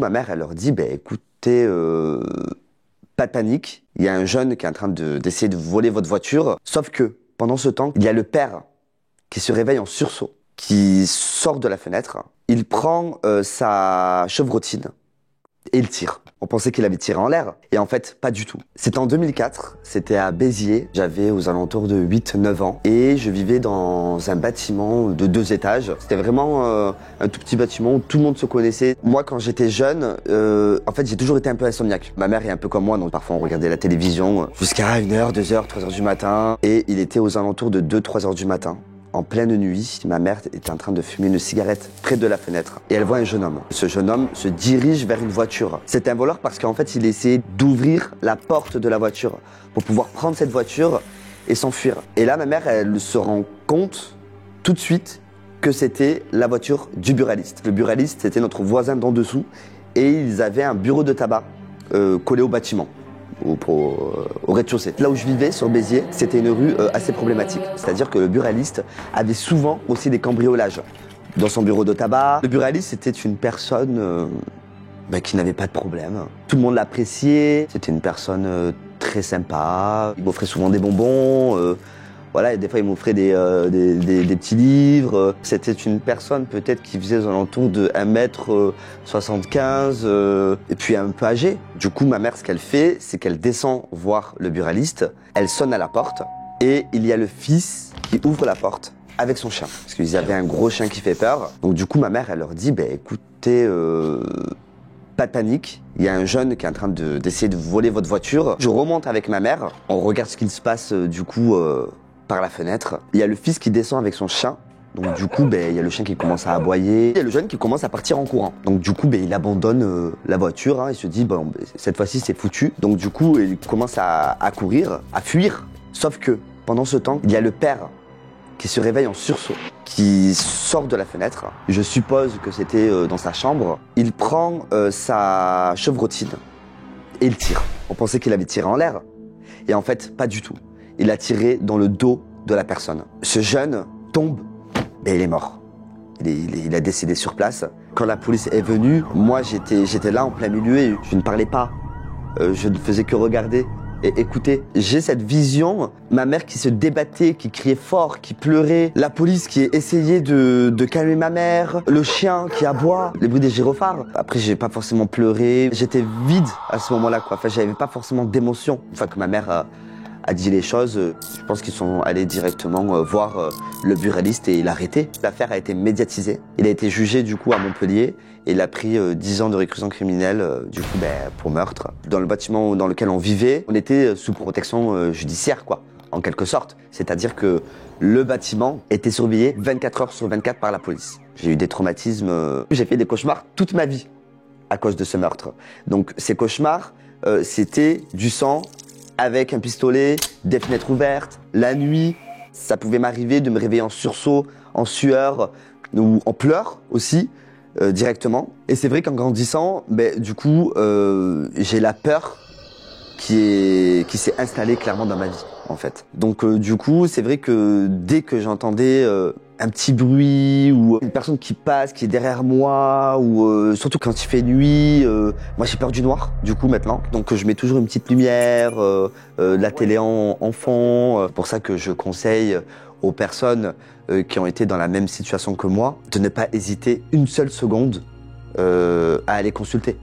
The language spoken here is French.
Ma mère, elle leur dit, écoutez, pas de panique, il y a un jeune qui est en train d'essayer de voler votre voiture. Sauf que, pendant ce temps, il y a le père qui se réveille en sursaut, qui sort de la fenêtre. Il prend sa chevrotine et il tire. On pensait qu'il avait tiré en l'air. Et en fait, pas du tout. C'était en 2004, c'était à Béziers. J'avais aux alentours de 8-9 ans. Et je vivais dans un bâtiment de 2 étages. C'était vraiment un tout petit bâtiment où tout le monde se connaissait. Moi, quand j'étais jeune, en fait, j'ai toujours été un peu insomniaque. Ma mère est un peu comme moi, donc parfois on regardait la télévision jusqu'à 1h, 2h, 3h du matin. Et il était aux alentours de 2-3h du matin. En pleine nuit, ma mère était en train de fumer une cigarette près de la fenêtre et elle voit un jeune homme. Ce jeune homme se dirige vers une voiture. C'est un voleur parce qu'en fait, il essayait d'ouvrir la porte de la voiture pour pouvoir prendre cette voiture et s'enfuir. Et là, ma mère, elle se rend compte tout de suite que c'était la voiture du buraliste. Le buraliste, c'était notre voisin d'en dessous et ils avaient un bureau de tabac collé au bâtiment. Au rez-de-chaussée. Là où je vivais, sur Béziers, c'était une rue assez problématique. C'est-à-dire que le buraliste avait souvent aussi des cambriolages dans son bureau de tabac. Le buraliste, c'était une personne qui n'avait pas de problème. Tout le monde l'appréciait. C'était une personne très sympa. Il m'offrait souvent des bonbons. Voilà, et des fois, il m'offrait des petits livres. C'était une personne peut-être qui faisait aux alentours de 1m75 et puis un peu âgée. Du coup, ma mère, ce qu'elle fait, c'est qu'elle descend voir le buraliste. Elle sonne à la porte et il y a le fils qui ouvre la porte avec son chien. Parce qu'ils avaient un gros chien qui fait peur. Donc du coup, ma mère, elle leur dit, écoutez, pas de panique, il y a un jeune qui est en train d'essayer de voler votre voiture. Je remonte avec ma mère, on regarde ce qu'il se passe du coup par la fenêtre. Il y a le fils qui descend avec son chien. Donc du coup, il y a le chien qui commence à aboyer. Il y a le jeune qui commence à partir en courant. Donc du coup, il abandonne la voiture. Il se dit, cette fois-ci, c'est foutu. Donc du coup, il commence à courir, à fuir. Sauf que, pendant ce temps, il y a le père qui se réveille en sursaut, qui sort de la fenêtre. Je suppose que c'était dans sa chambre. Il prend sa chevrotine et il tire. On pensait qu'il avait tiré en l'air. Et en fait, pas du tout. Il a tiré dans le dos de la personne. Ce jeune tombe et il est mort. Il a décédé sur place. Quand la police est venue, moi j'étais là en plein milieu et je ne parlais pas. Je ne faisais que regarder et écouter. J'ai cette vision, ma mère qui se débattait, qui criait fort, qui pleurait, la police qui essayait de calmer ma mère, le chien qui aboie, les bruits des gyrophares. Après, j'ai pas forcément pleuré, j'étais vide à ce moment-là, quoi. Enfin, j'avais pas forcément d'émotion. Une fois que ma mère a dit les choses, je pense qu'ils sont allés directement voir le buraliste et l'arrêter. L'affaire a été médiatisée. Il a été jugé du coup à Montpellier et il a pris 10 ans de réclusion criminelle du coup pour meurtre. Dans le bâtiment dans lequel on vivait, on était sous protection judiciaire quoi, en quelque sorte. C'est-à-dire que le bâtiment était surveillé 24 heures sur 24 par la police. J'ai eu des traumatismes, j'ai fait des cauchemars toute ma vie à cause de ce meurtre. Donc ces cauchemars, c'était du sang, avec un pistolet, des fenêtres ouvertes, la nuit, ça pouvait m'arriver de me réveiller en sursaut, en sueur ou en pleurs aussi, directement. Et c'est vrai qu'en grandissant, du coup, j'ai la peur qui s'est installée clairement dans ma vie, en fait. Donc du coup, c'est vrai que dès que j'entendais un petit bruit ou une personne qui passe, qui est derrière moi, ou surtout quand il fait nuit, moi j'ai peur du noir, du coup maintenant. Donc je mets toujours une petite lumière, de la télé en fond. Pour ça que je conseille aux personnes qui ont été dans la même situation que moi de ne pas hésiter une seule seconde à aller consulter.